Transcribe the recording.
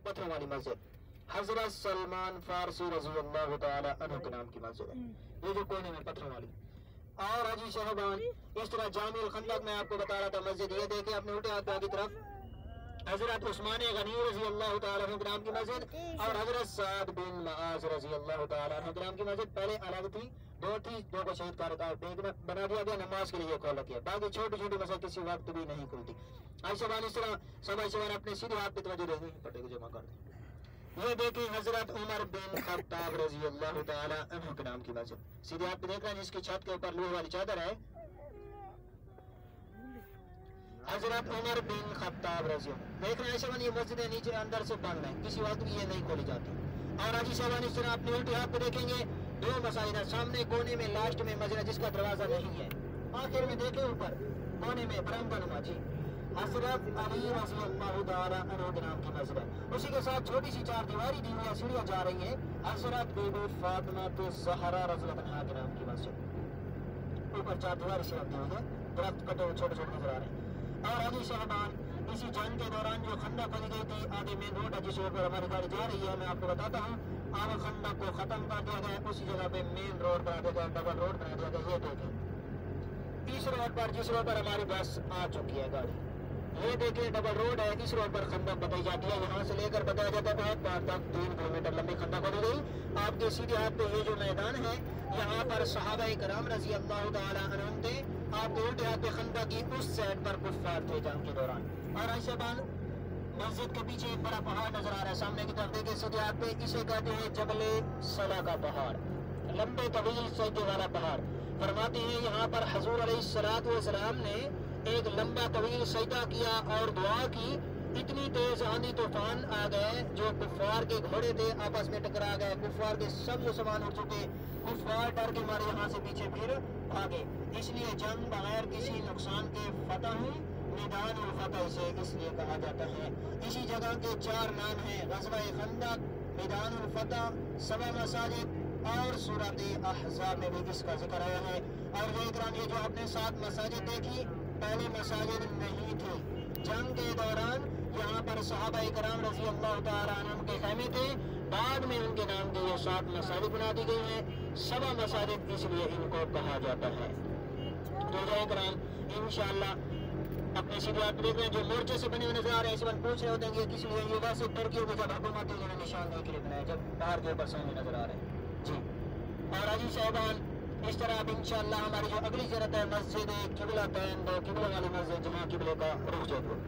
پتھروں والی مسجد حضرت سلمان فارسی رضی اللہ تعالی عنہ کے نام کی مسجد ہے، یہ جو کونے میں پتھروں والی. اور حاجی صاحبان اس طرح جامع الخندق میں آپ کو بتا رہا تھا مسجد، یہ دیکھیں اپنے الٹے ہاتھ کی طرف حضرت عثمان غنی رضی اللہ تعالیٰ عنہ کے نام کی مسجد اور حضرت سعد بن معاذ رضی اللہ تعالیٰ عنہ کے نام کی مسجد. پہلے الگ تھی، دو کو شہید کر بنا دیا گیا، نماز کے لیے کھول رکھی ہے. باقی چھوٹی چھوٹی مسجد کسی وقت بھی نہیں کھلتی. عائشہ اس طرح سب عائشہ اپنے سیدھے ہاتھ پہ توجہ دیں گے، پٹے کو جمع کر دیں. یہ دیکھیں حضرت عمر بن خطاب رضی اللہ تعالیٰ عنہ کے نام کی مسجد. سیدھے ہاتھ پہ دیکھ رہے ہیں جس کی چھت کے اوپر لوہے والی چادر ہے، حضرت عمر بن خطاب رضی اللہ. دیکھ رہے ہیں عائشہ یہ مسجدیں نیچے اندر سے بند ہیں، کسی وقت بھی یہ نہیں کھولی جاتی. اور حاجی صاحب اس طرح اپنے الٹے ہاتھ پہ دیکھیں گے دو مساجد ہیں. سامنے کونے میں لاسٹ میں مسجد ہے جس کا دروازہ نہیں ہے، آخر میں دیکھیں اوپر کونے میں برہمہ نما جی حضرت علی رضی اللہ تعالیٰ عنہ کے نام کی مسجد ہے. اسی کے ساتھ چھوٹی سی چار دیواری دی ہوئی سیڑھیاں جا رہی ہیں، حضرت بی بی فاطمہ الزہرا رضی اللہ عنہا کے نام کی مسجد. اوپر چار دیواری سے دی ہوئی ہے، درخت کٹے ہوئے چھوٹے چھوٹے نظر آ رہے ہیں. اور حاجی صاحبان اسی جنگ کے دوران جو خندق کھلی گئی تھی، آگے مین روڈ ہے جس اوپر ہماری گاڑی جا رہی ہے، میں آپ کو بتاتا ہوں. اور خندق کو ختم کر دیا گیا، اسی جگہ پہ مین روڈ بنا دیا گیا، ڈبل روڈ بنا دیا گیا. یہ دیکھیں اس روڈ پر جس روڈ پر ہماری بس آ چکی ہے گاڑی، یہ دیکھیں ڈبل روڈ ہے، اس روڈ پر خندق بتائی جاتی ہے. یہاں سے لے کر بتایا جاتا ہے بہت پار تک 3 کلومیٹر لمبی خندق بنی گئی. آپ کے سیدھے ہاتھ پہ یہ جو میدان ہے، یہاں پر صحابہ کرام رضی اللہ تعالیٰ عنہم تھے. آپ کے الٹے ہاتھ پہ خندق کی اس سائڈ پر کفار تھے جنگ کے دوران. اور عائشہ بان مسجد کے پیچھے ایک بڑا پہاڑ نظر آ رہا ہے، سامنے کی طرف دیکھیں سیدھے ہاتھ پہ، اسے کہتے ہیں جبل صلا کا پہاڑ، لمبے طویل سجدے والا پہاڑ. فرماتے ہیں یہاں پر حضور علیہ السلام نے ایک لمبا طویل سجدہ کیا اور دعا کی. اتنی تیز آندھی طوفان آ گئے، جو کفار کے گھوڑے تھے آپس میں ٹکرا گئے، کفار کے سب سامان اڑ چکے. کفار ڈر کے مارے یہاں سے پیچھے پھر بھاگے. اس لیے جنگ بغیر کسی نقصان کے فتح ہوئی، میدان الفتح اسے اس لیے کہا جاتا ہے. اسی جگہ کے 4 نام ہیں، غزوہ خندق، میدان الفتح، 7 مساجد اور سورۃ احزاب میں بھی اس کا ذکر آیا ہے. اور یہ جو آپ نے 7 مساجد دیکھی، پہلے مساجد نہیں تھی. جنگ کے دوران یہاں پر صحابہ کرام رضی اللہ تعالیٰ عنہ کے خیمے تھے، بعد میں ان کے نام کی یہ 7 مساجد بنا دی گئی ہیں. 7 مساجد اس لیے ان کو کہا جاتا ہے. تو کرام انشاءاللہ اپنے سیدھے ہاتھ دیکھ رہے ہیں جو مورچے سے بنے ہوئے نظر آ رہے ہیں. اس وقت پوچھ رہے ہوتے ہیں کہ کس لیے، یہ ویسے ترکیوں کے جب حکومت نے نشان دے کے بنائے، جب باہر کے اوپر سامنے نظر آ رہے ہیں جی. اور حاجی صاحبان اس طرح اب انشاءاللہ ہماری جو اگلی زیارت ہے مسجد قبلہ تین، 2 قبلہ والی مسجد جہاں قبلے کا رخ جائے.